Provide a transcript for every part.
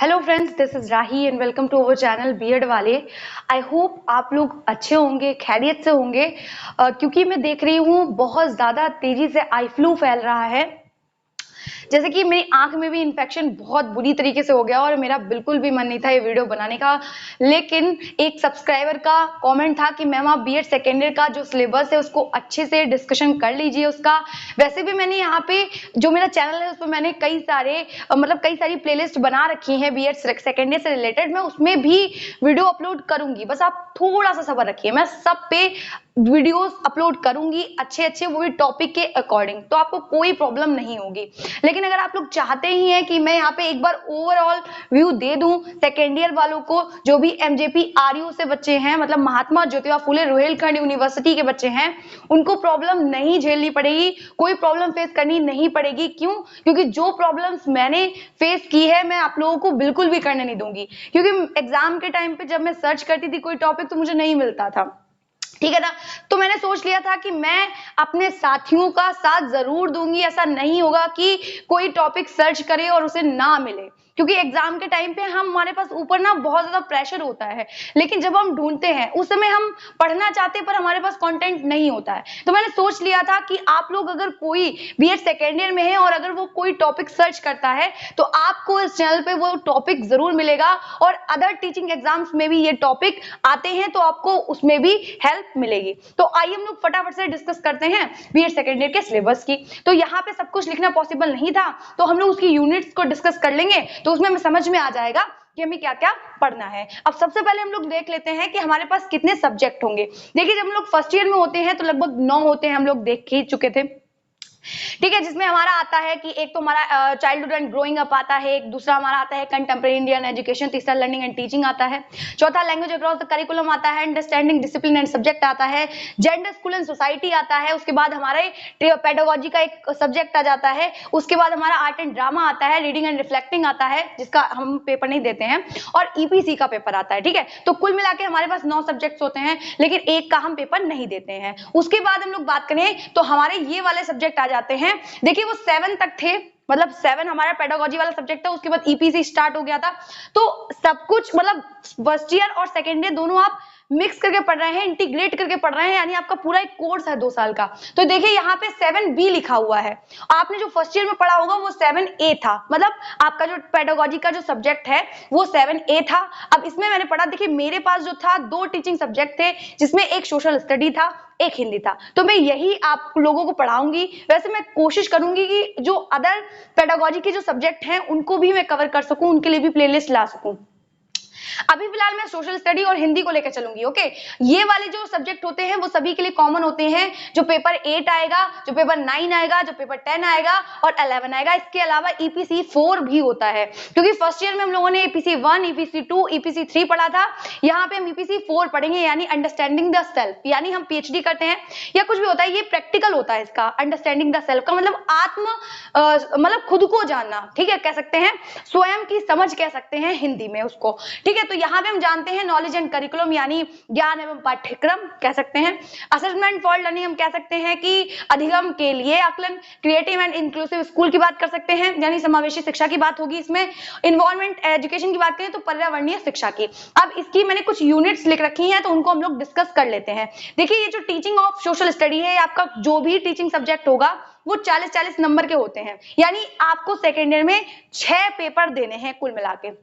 Hello friends, this is Rahi and welcome to our channel BEd वाले। I hope आप लोग अच्छे होंगे, खैरियत से होंगे। क्योंकि मैं देख रही हूँ बहुत ज़्यादा तेज़ी से आई फ्लू फैल रहा है। जैसे कि मेरी आंख में भी इन्फेक्शन बहुत बुरी तरीके से हो गया और मेरा बिल्कुल भी मन नहीं था ये वीडियो बनाने का। लेकिन एक सब्सक्राइबर का कमेंट था कि मैम आप बीएड सेकेंड ईयर का जो सिलेबस है उसको अच्छे से डिस्कशन कर लीजिए उसका। वैसे भी मैंने यहाँ पे जो मेरा चैनल है उस पर मैंने कई सारी प्लेलिस्ट बना रखी हैं बीएड सेकेंड ईयर से रिलेटेड। मैं उसमें भी वीडियो अपलोड करूंगी, बस आप थोड़ा सा सब्र रखिए। मैं सब पे वीडियोस अपलोड करूंगी अच्छे वो भी टॉपिक के अकॉर्डिंग, तो आपको कोई प्रॉब्लम नहीं होगी। लेकिन अगर आप लोग चाहते ही हैं कि मैं यहाँ पे एक बार ओवरऑल व्यू दे दूं सेकेंड ईयर वालों को, जो भी एमजेपी आरयू से बच्चे हैं, मतलब महात्मा ज्योतिबा फुले रोहिलखंड यूनिवर्सिटी के बच्चे हैं, उनको प्रॉब्लम नहीं झेलनी पड़ेगी, कोई प्रॉब्लम फेस करनी नहीं पड़ेगी। क्यों? क्योंकि जो प्रॉब्लम्स मैंने फेस की है मैं आप लोगों को बिल्कुल भी करने नहीं दूंगी। क्योंकि एग्जाम के टाइम पे जब मैं सर्च करती थी कोई टॉपिक तो मुझे नहीं मिलता था, ठीक है ना। तो मैंने सोच लिया था कि मैं अपने साथियों का साथ जरूर दूंगी। ऐसा नहीं होगा कि कोई टॉपिक सर्च करे और उसे ना मिले, क्योंकि एग्जाम के टाइम पे हमारे पास ऊपर ना बहुत ज्यादा प्रेशर होता है। लेकिन जब हम ढूंढते हैं उस समय हम पढ़ना चाहते हैं पर हमारे पास कंटेंट नहीं होता है। तो मैंने सोच लिया था कि आप लोग अगर कोई बीएड सेकेंड ईयर में है और अगर वो कोई टॉपिक सर्च करता है तो आपको इस चैनल पे वो टॉपिक जरूर मिलेगा। और अदर टीचिंग एग्जाम्स में भी ये टॉपिक आते हैं तो आपको उसमें भी हेल्प मिलेगी। तो आइए हम लोग फटाफट से डिस्कस करते हैं बीएड सेकेंड ईयर के सिलेबस की। तो यहाँ पे सब कुछ लिखना पॉसिबल नहीं था तो हम लोग उसकी यूनिट्स को डिस्कस कर लेंगे, तो उसमें समझ में आ जाएगा कि हमें क्या क्या पढ़ना है। अब सबसे पहले हम लोग देख लेते हैं कि हमारे पास कितने सब्जेक्ट होंगे। देखिए, जब हम लोग फर्स्ट ईयर में होते हैं तो लगभग 9 होते हैं, हम लोग देख ही चुके थे, ठीक है। जिसमें हमारा आता है कि एक तो हमारा चाइल्डहुड एंड ग्रोइंग अप आता है, एक दूसरा हमारा आता है कंटेम्प्रेरी इंडियन एजुकेशन, तीसरा लर्निंग एंड टीचिंग आता है, चौथा लैंग्वेज अक्रॉस द करिकुलम आता है, अंडरस्टैंडिंग डिसिप्लिन एंड सब्जेक्ट आता है, जेंडर स्कूल एंड सोसाइटी आता है, उसके बाद हमारे पेडागोजी का एक सब्जेक्ट आ जाता है, उसके बाद हमारा आर्ट एंड ड्रामा आता है, रीडिंग एंड रिफ्लेक्टिंग आता है जिसका हम पेपर नहीं देते हैं, और ईपीसी का पेपर आता है, ठीक है। तो कुल मिला के हमारे पास 9 सब्जेक्ट्स होते हैं, लेकिन एक का हम पेपर नहीं देते हैं। उसके बाद हम लोग बात करें तो हमारे ये वाले सब्जेक्ट आ जाते हैं। देखिए, वो 7 तक थे, मतलब 7 हमारा पेडागोजी वाला सब्जेक्ट था, उसके बाद ईपीसी स्टार्ट हो गया था। तो सब कुछ मतलब फर्स्ट ईयर और सेकेंड ईयर दोनों आप मिक्स करके पढ़ रहे हैं, इंटीग्रेट करके पढ़ रहे हैं, यानी आपका पूरा एक कोर्स है 2 साल का। तो देखिए यहाँ पे 7B लिखा हुआ है। आपने जो फर्स्ट ईयर में पढ़ा होगा वो 7A था, मतलब आपका जो पेडागोजी का जो सब्जेक्ट है वो 7A था। अब इसमें मैंने पढ़ा, देखिए मेरे पास जो था 2 टीचिंग सब्जेक्ट थे, जिसमें एक सोशल स्टडी था, एक हिंदी था। तो मैं यही आप लोगों को पढ़ाऊंगी। वैसे मैं कोशिश करूंगी कि जो अदर पेडागोजी के जो सब्जेक्ट हैं उनको भी मैं कवर कर सकूं, उनके लिए भी प्लेलिस्ट ला सकूं। अभी फिलहाल मैं सोशल स्टडी और हिंदी को लेकर चलूंगी, ओके। ये वाले जो सब्जेक्ट होते हैं वो सभी के लिए कॉमन होते हैं। जो पेपर 8 आएगा, जो पेपर 9 आएगा, जो पेपर 10 आएगा और 11 आएगा। इसके अलावा ईपीसी 4 भी होता है, क्योंकि फर्स्ट ईयर में हम लोगों ने ईपीसी 1, ईपीसी 2, ईपीसी 3 पढ़ा था। यहाँ पे हम ईपीसी 4 पढ़ेंगे, यानी अंडरस्टैंडिंग द सेल्फ, यानी हम पीएचडी करते हैं या कुछ भी होता है, ये प्रैक्टिकल होता है इसका। अंडरस्टैंडिंग द सेल्फ का मतलब मतलब खुद को जानना, ठीक है, कह सकते हैं स्वयं की समझ, कह सकते हैं हिंदी में उसको, ठीक है। तो यहाँ पे हम जानते हैं नॉलेज एंड करिकुलम, यानी ज्ञान एवं पाठ्यक्रम कह सकते हैं। असेसमेंट फॉर लर्निंग हम कह सकते हैं कि अधिगम के लिए आकलन। क्रिएटिव एंड इंक्लूसिव स्कूल की बात कर सकते हैं, यानी समावेशी शिक्षा की बात होगी इसमें। इन्वायरमेंट एजुकेशन की बात करें तो पर्यावरणीय शिक्षा की। अब इसकी मैंने कुछ यूनिट्स लिख रखी हैं तो उनको हम लोग डिस्कस कर लेते हैं। देखिए, ये जो टीचिंग ऑफ सोशल स्टडी है, आपका जो भी टीचिंग सब्जेक्ट होगा वो 40-40 नंबर के होते हैं, यानी आपको सेकेंड ईयर में 6 पेपर देने हैं कुल मिला के।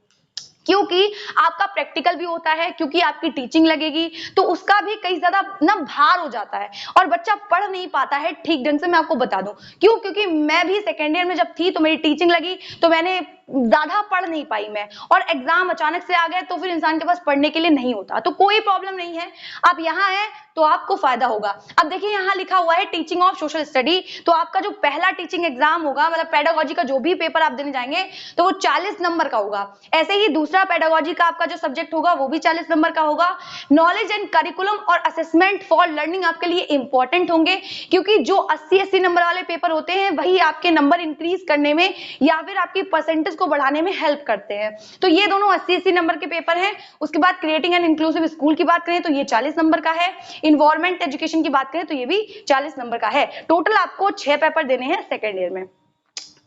क्योंकि आपका प्रैक्टिकल भी होता है, क्योंकि आपकी टीचिंग लगेगी, तो उसका भी कई ज्यादा ना भार हो जाता है और बच्चा पढ़ नहीं पाता है ठीक ढंग से। मैं आपको बता दूं क्यों, क्योंकि मैं भी सेकेंड ईयर में जब थी तो मेरी टीचिंग लगी तो मैंने ज्यादा पढ़ नहीं पाई मैं, और एग्जाम अचानक से आ गए तो फिर इंसान के पास पढ़ने के लिए नहीं होता। तो कोई प्रॉब्लम नहीं है, आप यहाँ हैं तो आपको फायदा होगा। अब देखिए, यहाँ लिखा हुआ है टीचिंग ऑफ सोशल स्टडी, तो आपका जो पहला टीचिंग एग्जाम होगा, मतलब पेडागोजी का जो भी पेपर आप देने जाएंगे तो वो 40 नंबर का होगा। ऐसे ही दूसरा पेडागोजी का आपका जो सब्जेक्ट होगा वो भी 40 नंबर का होगा। नॉलेज एंड करिकुलम और असेसमेंट फॉर लर्निंग आपके लिए इंपॉर्टेंट होंगे, क्योंकि जो 80-80 नंबर वाले पेपर होते हैं वही आपके नंबर इंक्रीज करने में या फिर आपकी परसेंटेज को बढ़ाने में हेल्प करते हैं। तो ये दोनों 80-80 नंबर के पेपर हैं। उसके बाद क्रिएटिंग एंड इंक्लूसिव स्कूल की बात करें तो ये 40 नंबर का है। इन्वायरमेंट एजुकेशन की बात करें तो ये भी 40 नंबर का है। टोटल आपको 6 पेपर देने हैं सेकेंड ईयर में।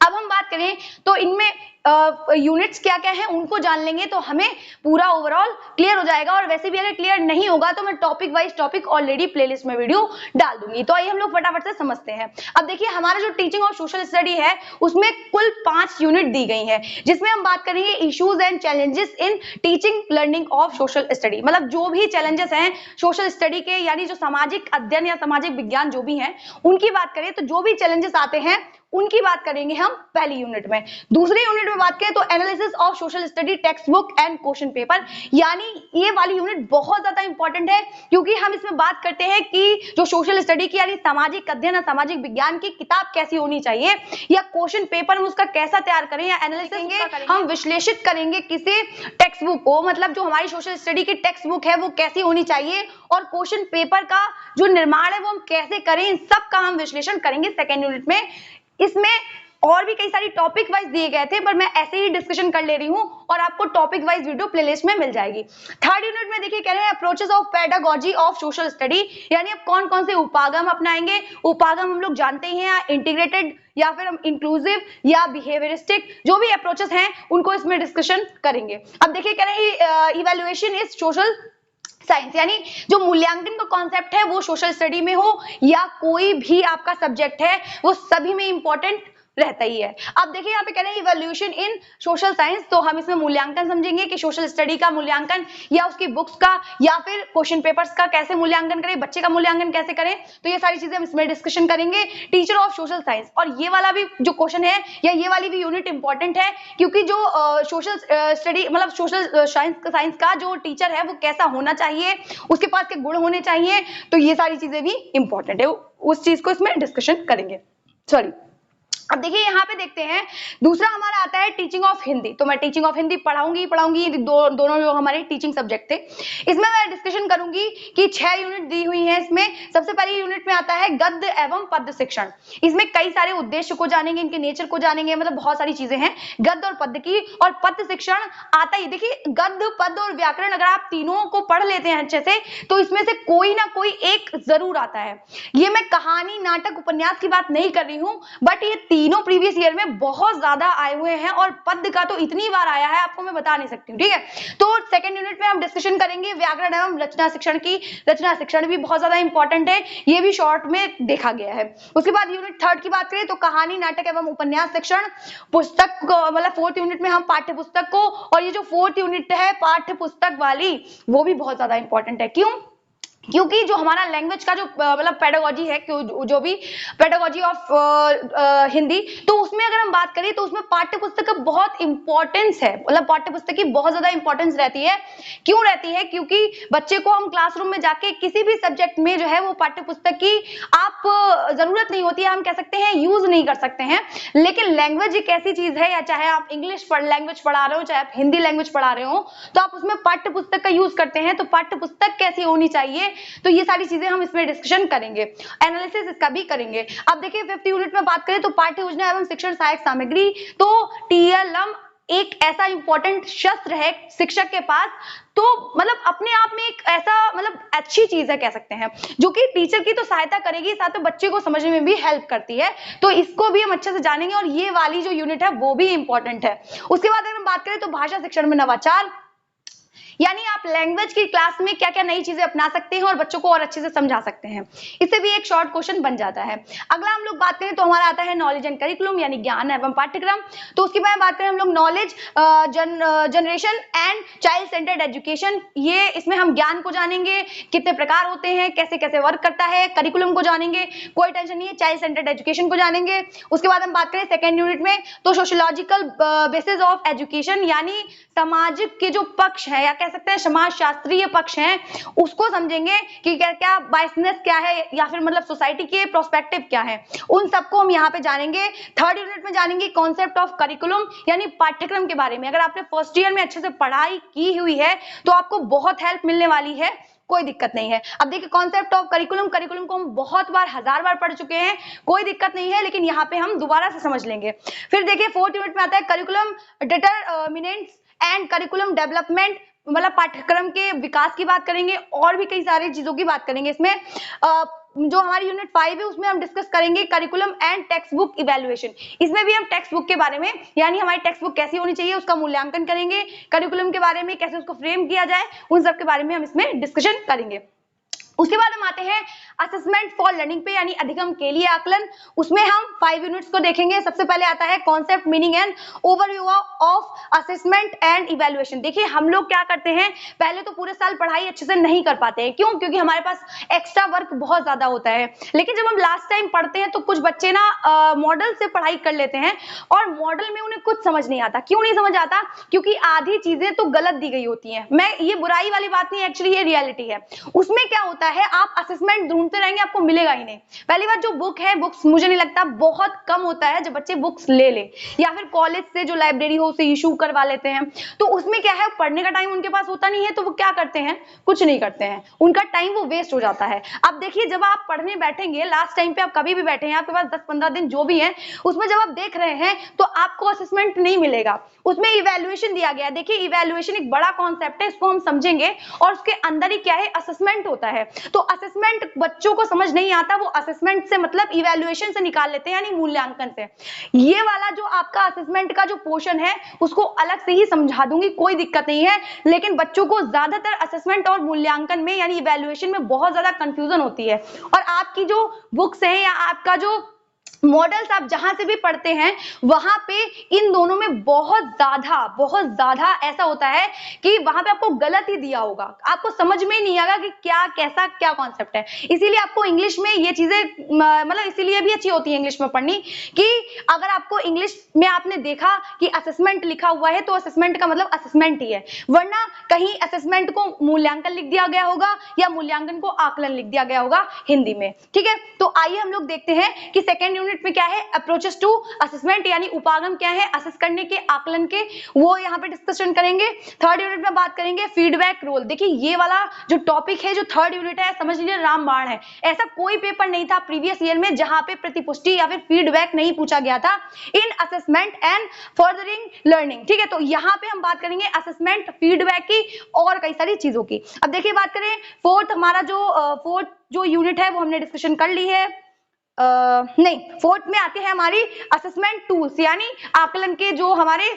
अब हम बात करें तो इनमें यूनिट्स क्या क्या हैं उनको जान लेंगे तो हमें पूरा ओवरऑल क्लियर हो जाएगा। और वैसे भी अगर क्लियर नहीं होगा तो मैं topic wise topic already playlist में वीडियो डाल दूंगी। तो आइए हम लोग फटाफट से समझते हैं। अब देखिए हमारा जो टीचिंग और सोशल स्टडी है उसमें कुल 5 यूनिट दी गई है, जिसमें हम बात करेंगे issues and challenges in teaching learning of social study. मतलब जो भी चैलेंजेस हैं सोशल स्टडी के, यानी जो सामाजिक अध्ययन या सामाजिक विज्ञान जो भी हैं उनकी बात करें तो जो भी चैलेंजेस आते हैं उनकी बात करेंगे हम पहली यूनिट में। दूसरी यूनिट में बात करें तो analysis of social study text book and question paper, यानी ये वाली यूनिट बहुत ज्यादा इंपॉर्टेंट है क्योंकि हम इसमें बात करते हैं कि जो सोशल स्टडी की यानी सामाजिक अध्ययन या सामाजिक विज्ञान की किताब कैसी होनी चाहिए या क्वेश्चन पेपर हम उसका कैसा तैयार करें या एनालिसिस हम विश्लेषित करेंगे किसी टेक्स्ट बुक को, मतलब जो हमारी सोशल स्टडी की टेक्स्ट बुक है वो कैसी होनी चाहिए और क्वेश्चन पेपर का जो निर्माण है वो हम कैसे करें, इन सब का हम विश्लेषण करेंगे सेकेंड यूनिट में। इसमें और भी कई सारी टॉपिक वाइज दिए गए थे पर मैं ऐसे ही डिस्कशन कर ले रही हूं और आपको टॉपिक वाइज वीडियो प्लेलिस्ट में मिल जाएगी। थर्ड यूनिट में देखिए कह रहे हैं approaches of pedagogy of social study, यानी अब कौन कौन से उपागम अपनाएंगे। उपागम हम लोग जानते ही हैं, इंटीग्रेटेड या फिर हम इंक्लूसिव या बिहेवियरिस्टिक, जो भी अप्रोचेस हैं उनको इसमें डिस्कशन करेंगे। अब देखिए कह रहे हैं इवैल्यूएशन इज सोशल साइंस, यानी जो मूल्यांकन का कॉन्सेप्ट है वो सोशल स्टडी में हो या कोई भी आपका सब्जेक्ट है वो सभी में इंपॉर्टेंट रहता ही है। अब देखिए यहाँ पे कह रहे हैं इवैल्यूएशन इन सोशल साइंस, तो हम इसमें मूल्यांकन समझेंगे कि सोशल स्टडी का मूल्यांकन या उसकी बुक्स का या फिर क्वेश्चन पेपर्स का कैसे मूल्यांकन करें, बच्चे का मूल्यांकन कैसे करें, तो ये सारी चीजें हम इसमें डिस्कशन करेंगे। टीचर ऑफ सोशल साइंस, और ये वाला भी जो क्वेश्चन है या ये वाली भी यूनिट इंपॉर्टेंट है क्योंकि जो सोशल स्टडी मतलब सोशल साइंस का जो टीचर है वो कैसा होना चाहिए, उसके पास के गुण होने चाहिए, तो ये सारी चीजें भी इंपॉर्टेंट है, उस चीज को इसमें डिस्कशन करेंगे। सॉरी, अब देखिए यहाँ पे देखते हैं दूसरा हमारा आता है टीचिंग ऑफ हिंदी। तो मैं टीचिंग ऑफ हिंदी पढ़ाऊंगी दोनों जो हमारे टीचिंग सब्जेक्ट थे। इसमें मैं डिस्कशन करूंगी कि 6 यूनिट दी हुई हैं। इसमें सबसे पहली यूनिट में आता है गद्य एवं पद्य शिक्षण। इसमें कई सारे उद्देश्य को जानेंगे, इनके नेचर को जानेंगे, मतलब बहुत सारी चीजें हैं गद्य और पद्य की। और पद्य शिक्षण आता ही, देखिए गद्य पद्य और व्याकरण अगर आप तीनों को पढ़ लेते हैं अच्छे से तो इसमें से कोई ना कोई एक जरूर आता है। ये मैं कहानी, नाटक, उपन्यास की बात नहीं कर रही हूँ, बट ये तीनों प्रीवियस ईयर में बहुत ज्यादा आए हुए हैं और पद्य का तो इतनी बार आया है आपको मैं बता नहीं सकती हूँ। ठीक है, तो सेकंड यूनिट में हम डिस्कशन करेंगे व्याकरण एवं रचना शिक्षण की। रचना शिक्षण भी बहुत ज्यादा इंपॉर्टेंट है, ये भी शॉर्ट में देखा गया है। उसके बाद यूनिट थर्ड की बात करें तो कहानी, नाटक एवं उपन्यास शिक्षण। पुस्तक को मतलब फोर्थ यूनिट में हम पाठ्य पुस्तक को, और ये जो फोर्थ यूनिट है पाठ्य पुस्तक वाली वो भी बहुत ज्यादा इंपॉर्टेंट है। क्यों? क्योंकि जो हमारा लैंग्वेज का जो मतलब पेडागोजी है, जो भी पेडागोजी ऑफ हिंदी, तो उसमें अगर हम बात करें तो उसमें पाठ्य पुस्तक का बहुत इंपॉर्टेंस है, मतलब पाठ्य पुस्तक की बहुत ज्यादा इंपॉर्टेंस रहती है। क्यों रहती है? क्योंकि बच्चे को हम क्लासरूम में जाके किसी भी सब्जेक्ट में जो है वो पाठ्य पुस्तक की आप जरूरत नहीं होती है, हम कह सकते हैं यूज नहीं कर सकते हैं। लेकिन लैंग्वेज एक ऐसी चीज है, या चाहे आप इंग्लिश लैंग्वेज पढ़ा रहे हो चाहे आप हिंदी लैंग्वेज पढ़ा रहे हो, तो आप उसमें पाठ्य पुस्तक का यूज करते हैं। तो पाठ्य पुस्तक कैसी होनी चाहिए, तो ये सारी चीजें हम इसमें डिस्कशन करेंगे, एनालिसिस इसका भी करेंगे। अब देखिए फिफ्थ यूनिट में बात करें तो पाठ्य योजना एवं शिक्षण सहायक सामग्री। तो TLM एक ऐसा इंपॉर्टेंट शस्त्र है शिक्षक के पास, तो मतलब अपने आप में एक ऐसा मतलब अच्छी चीज है कह सकते हैं, जो कि टीचर की तो सहायता करेगी, साथ में बच्चे को समझने में भी हेल्प करती है। तो इसको भी हम अच्छे से जानेंगे और ये वाली जो यूनिट है वो भी इंपॉर्टेंट है। उसके बाद अगर हम बात करें तो भाषा शिक्षण में नवाचार, यानी आप लैंग्वेज की क्लास में क्या क्या नई चीजें अपना सकते हैं और बच्चों को और अच्छे से समझा सकते हैं। इससे भी एक शॉर्ट क्वेश्चन बन जाता है। अगला हम लोग बात करें तो हमारा आता है नॉलेज एंड करिकुलम, यानी ज्ञान एवं पाठ्यक्रम। तो उसके बाद बात करें हम लोग knowledge generation and child centred education. ये इसमें हम ज्ञान को जानेंगे, कितने प्रकार होते हैं, कैसे कैसे वर्क करता है। करिकुलम को जानेंगे, कोई टेंशन नहीं है, चाइल्ड सेंटर्ड एजुकेशन को जानेंगे। उसके बाद हम बात करें सेकेंड यूनिट में तो सोशियोलॉजिकल बेसिस ऑफ एजुकेशन, यानी सामाजिक के जो पक्ष है या कह सकते हैं समाज शास्त्रीय पक्ष हैं, उसको समझेंगे कि क्या क्या बायसनेस क्या है या फिर मतलब सोसाइटी के प्रोस्पेक्टिव क्या है, उन सबको हम यहाँ पे जानेंगे। थर्ड यूनिट में जानेंगे कॉन्सेप्ट ऑफ करिकुलम, यानी पाठ्यक्रम के बारे में। अगर आपने फर्स्ट ईयर में अच्छे से पढ़ाई की हुई है तो आपको बहुत हेल्प मिलने वाली है, कोई दिक्कत नहीं है। अब देखिए कॉन्सेप्ट ऑफ करिकुलम, करिकुलम को हम बहुत बार 1000 बार पढ़ चुके हैं, कोई दिक्कत नहीं है, लेकिन यहाँ पे हम दोबारा से समझ लेंगे। फिर देखिए फोर्थ यूनिट में आता है curriculum determinants and curriculum development, मतलब पाठ्यक्रम के विकास की बात करेंगे और भी कई सारी चीजों की बात करेंगे इसमें। जो हमारी यूनिट 5 है उसमें हम डिस्कस करेंगे curriculum and text book evaluation. इसमें भी हम टेक्स्ट बुक के बारे में, यानी हमारी टेक्स्ट बुक कैसी होनी चाहिए उसका मूल्यांकन करेंगे, करिकुलम के बारे में कैसे उसको फ्रेम किया जाए, उन सब के बारे में हम इसमें डिस्कशन करेंगे। उसके बाद हम आते हैं असेसमेंट फॉर लर्निंग पे, यानी अधिगम के लिए आकलन। उसमें हम 5 यूनिट्स को देखेंगे। सबसे पहले आता है concept, meaning and overview of assessment and evaluation. देखिए हम लोग क्या करते हैं, पहले तो पूरे साल पढ़ाई अच्छे से नहीं कर पाते हैं, क्यों? क्योंकि हमारे पास एक्स्ट्रा वर्क बहुत ज्यादा होता है। लेकिन जब हम लास्ट टाइम पढ़ते हैं तो कुछ बच्चे ना मॉडल से पढ़ाई कर लेते हैं और मॉडल में उन्हें कुछ समझ नहीं आता। क्यों नहीं समझ आता? क्योंकि आधी चीजें तो गलत दी गई होती हैं। मैं ये बुराई वाली बात नहीं, एक्चुअली ये रियलिटी है। उसमें क्या होता है, आप असेसमेंट ढूंढते रहेंगे आपको मिलेगा ही नहीं। पहली बात, जो बुक है, बुक्स मुझे नहीं लगता बहुत कम होता है जब बच्चे बुक्स ले ले, या फिर कॉलेज से जो लाइब्रेरी हो उसे इशू करवा लेते हैं। तो उसमें क्या है, पढ़ने का टाइम उनके पास होता नहीं है, तो वो क्या करते हैं, कुछ नहीं करते हैं, उनका टाइम वो वेस्ट हो जाता है। अब देखिए जब आप पढ़ने बैठेंगे, लास्ट टाइम पे आप कभी भी बैठे हैं, आपके पास 10-15 दिन जो भी है, उसमें जब आप देख रहे हैं तो आपको असेसमेंट नहीं मिलेगा, उसमें इवैल्यूएशन दिया गया है। देखिए इवैल्यूएशन एक बड़ा कॉन्सेप्ट है, इसको हम समझेंगे, और उसके अंदर ही क्या है, असेसमेंट होता है। तो असेसमेंट बच्चों को समझ नहीं आता, वो असेसमेंट से मतलब इवैल्यूएशन से निकाल लेते हैं, यानी मूल्यांकन से। ये वाला जो आपका असेसमेंट का जो पोर्शन है उसको अलग से ही समझा दूंगी, कोई दिक्कत नहीं है। लेकिन बच्चों को ज्यादातर असेसमेंट और मूल्यांकन में यानी इवैल्यूएशन में बहुत ज्यादा कंफ्यूजन होती है, और आपकी जो बुक्स हैं या आपका जो मॉडल्स आप जहां से भी पढ़ते हैं वहां पे इन दोनों में बहुत ज्यादा ऐसा होता है कि वहां पे आपको गलत ही दिया होगा, आपको समझ में ही नहीं आएगा कि क्या कैसा क्या कॉन्सेप्ट है। इसीलिए आपको इंग्लिश में ये चीजें मतलब इसीलिए भी अच्छी होती है इंग्लिश में पढ़नी, कि अगर आपको इंग्लिश में आपने देखा कि असेसमेंट लिखा हुआ है तो असेसमेंट का मतलब असेसमेंट ही है, वरना कहीं असेसमेंट को मूल्यांकन लिख दिया गया होगा या मूल्यांकन को आकलन लिख दिया गया होगा हिंदी में। ठीक है, तो आइए हम लोग देखते हैं कि सेकेंड यूनिट में क्या है, अप्रोचेस टू असेसमेंट, यानी उपागम क्या है असेस करने के, आकलन के, वो यहाँ पे डिस्कशन करेंगे। थर्ड यूनिट में बात करेंगे फीडबैक रोल। देखिए ये वाला जो टॉपिक है, जो थर्ड यूनिट है, समझ लीजिए रामबाण है। ऐसा कोई पेपर नहीं था प्रीवियस ईयर में जहां पे प्रतिपुष्टि या फिर फीडबैक नहीं पूछा गया था in assessment and furthering learning. ठीक है, तो यहाँ पे हम बात करेंगे असेसमेंट, फीडबैक की और कई सारी चीजों की। अब देखिए बात करें फोर्थ, हमारा जो जो यूनिट है वो हमने डिस्कशन कर ली है। नहीं, फोर्थ में आते हैं हमारी असेसमेंट टूल्स, यानी आकलन के जो हमारे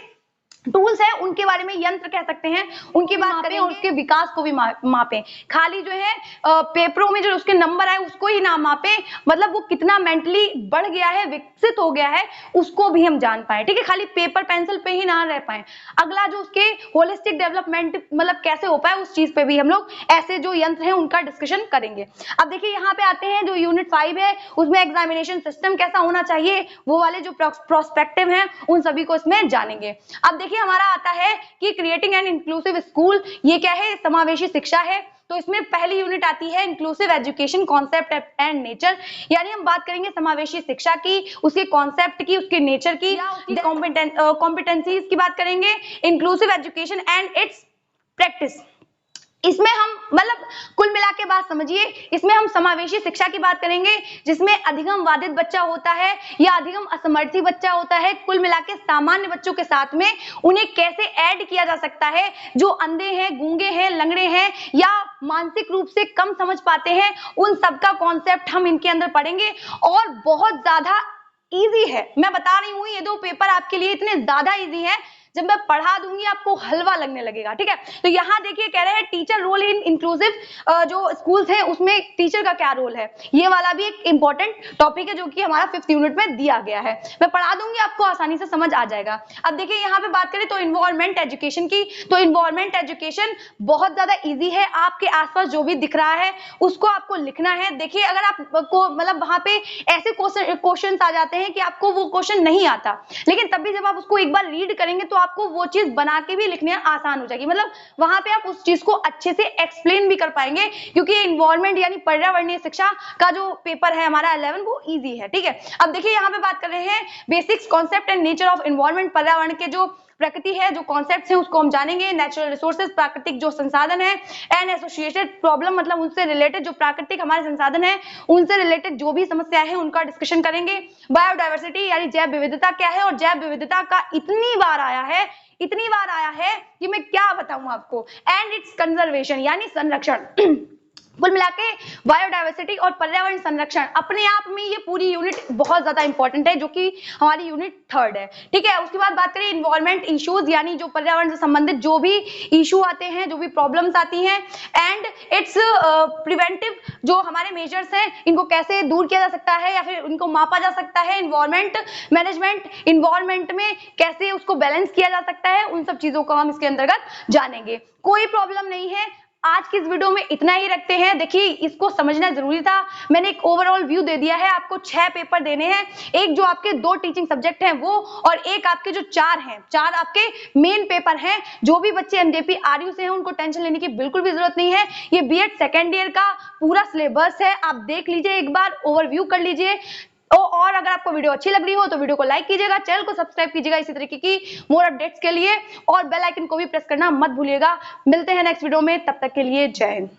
टूल्स है उनके बारे में, यंत्र कह सकते हैं, उनकी बात करें और उसके विकास को भी मापें। खाली जो है पेपरों में जो उसके नंबर आए उसको ही ना मापें, मतलब वो कितना मेंटली बढ़ गया है, विकसित हो गया है, उसको भी हम जान पाए। ठीक है, खाली पेपर पेंसिल पे ही ना रह पाए। अगला जो उसके होलिस्टिक डेवलपमेंट मतलब कैसे हो पाए, उस चीज पे भी हम लोग ऐसे जो यंत्र हैं उनका डिस्कशन करेंगे। अब देखिए यहाँ पे आते हैं जो यूनिट 5 है उसमें एग्जामिनेशन सिस्टम कैसा होना चाहिए, वो वाले जो प्रोस्पेक्टिव हैं उन सभी को इसमें जानेंगे। अब देखिए हमारा आता है कि क्रिएटिंग एन इंक्लूसिव स्कूल, ये क्या है, समावेशी शिक्षा है। तो इसमें पहली यूनिट आती है inclusive education concept and nature, यानी हम बात करेंगे समावेशी शिक्षा की, उसके कॉन्सेप्ट की, उसके नेचर की, कॉम्पिटेंसीज की बात करेंगे, inclusive education and it's practice. इसमें हम मतलब कुल मिला के बात समझिए, इसमें हम समावेशी शिक्षा की बात करेंगे जिसमें अधिगम बाधित बच्चा होता है या अधिगम असमर्थी बच्चा होता है, कुल मिला के सामान्य बच्चों के साथ में उन्हें कैसे ऐड किया जा सकता है, जो अंधे हैं, गूंगे हैं, लंगड़े हैं या मानसिक रूप से कम समझ पाते हैं, उन सबका कॉन्सेप्ट हम इनके अंदर पढ़ेंगे। और बहुत ज्यादा इजी है, मैं बता रही हूँ, ये दो पेपर आपके लिए इतने ज्यादा इजी है, जब मैं पढ़ा दूंगी आपको हलवा लगने लगेगा। ठीक है, तो यहाँ देखिए कह रहे हैं टीचर रोल इन इंक्लूसिव जो स्कूल्स हैं उसमें टीचर का क्या रोल है, ये वाला भी एक इंपॉर्टेंट टॉपिक है जो कि हमारा 5th यूनिट में दिया गया है। मैं पढ़ा दूंगी, आपको आसानी से समझ आ जाएगा। अब देखिए यहाँ पे बात करें तो इन्वायरमेंट एजुकेशन की, तो इन्वायरमेंट एजुकेशन बहुत ज्यादा ईजी है, आपके आसपास जो भी दिख रहा है उसको आपको लिखना है। देखिए अगर आपको मतलब वहां पे ऐसे क्वेश्चन आ जाते हैं कि आपको वो क्वेश्चन नहीं आता, लेकिन तब भी जब आप उसको एक बार रीड करेंगे तो आपको वो चीज बना के भी लिखने आसान हो जाएगी, मतलब वहां पे आप उस चीज को अच्छे से एक्सप्लेन भी कर पाएंगे, क्योंकि इन्वायरमेंट यानी पर्यावरणीय शिक्षा का जो पेपर है हमारा 11 वो इजी है। ठीक है, अब देखिए यहाँ पे बात कर रहे हैं basics concept and nature of environment, पर्यावरण के जो प्रकृति है, जो कॉन्सेप्ट्स हैं उसको हम जानेंगे। नेचुरल रिसोर्सेज, प्राकृतिक जो संसाधन है, एंड एसोसिएटेड प्रॉब्लम मतलब उनसे रिलेटेड जो प्राकृतिक हमारे संसाधन है उनसे रिलेटेड जो भी समस्या है उनका डिस्कशन करेंगे। बायोडायवर्सिटी यानी जैव विविधता क्या है, और जैव विविधता का इतनी बार आया है कि मैं क्या बताऊं आपको। एंड इट्स कंजर्वेशन यानी संरक्षण कुल मिला के बायोडायवर्सिटी और पर्यावरण संरक्षण अपने आप में ये पूरी यूनिट बहुत ज्यादा इंपॉर्टेंट है, जो कि हमारी यूनिट 3 है। ठीक है, उसके बाद बात करें इन्वायरमेंट इश्यूज, यानी जो पर्यावरण से संबंधित जो भी इशू आते हैं, जो भी प्रॉब्लम्स आती हैं, एंड इट्स प्रिवेंटिव, जो हमारे मेजर्स हैं इनको कैसे दूर किया जा सकता है या फिर इनको मापा जा सकता है, इन्वायरमेंट मैनेजमेंट, इन्वायरमेंट में कैसे उसको बैलेंस किया जा सकता है, उन सब चीजों को हम इसके अंतर्गत जानेंगे। कोई प्रॉब्लम नहीं है, आज की इस वीडियो में इतना ही रखते हैं। देखिए, इसको समझना जरूरी था, मैंने एक ओवरऑल व्यू दे दिया है। आपको 6 पेपर देने हैं, एक जो आपके 2 टीचिंग सब्जेक्ट हैं वो, और एक आपके जो 4 हैं, 4 आपके मेन पेपर हैं। जो भी बच्चे एमजेपी आरयू से हैं उनको टेंशन लेने की बिल्कुल भी जरूरत नहीं है। ये बीएड सेकेंड ईयर का पूरा सिलेबस है, आप देख लीजिए, एक बार ओवरव्यू कर लीजिए। और अगर आपको वीडियो अच्छी लग रही हो तो वीडियो को लाइक कीजिएगा, चैनल को सब्सक्राइब कीजिएगा इसी तरीके की मोर अपडेट्स के लिए, और बेल आइकन को भी प्रेस करना मत भूलिएगा। मिलते हैं नेक्स्ट वीडियो में, तब तक के लिए जय हिंद।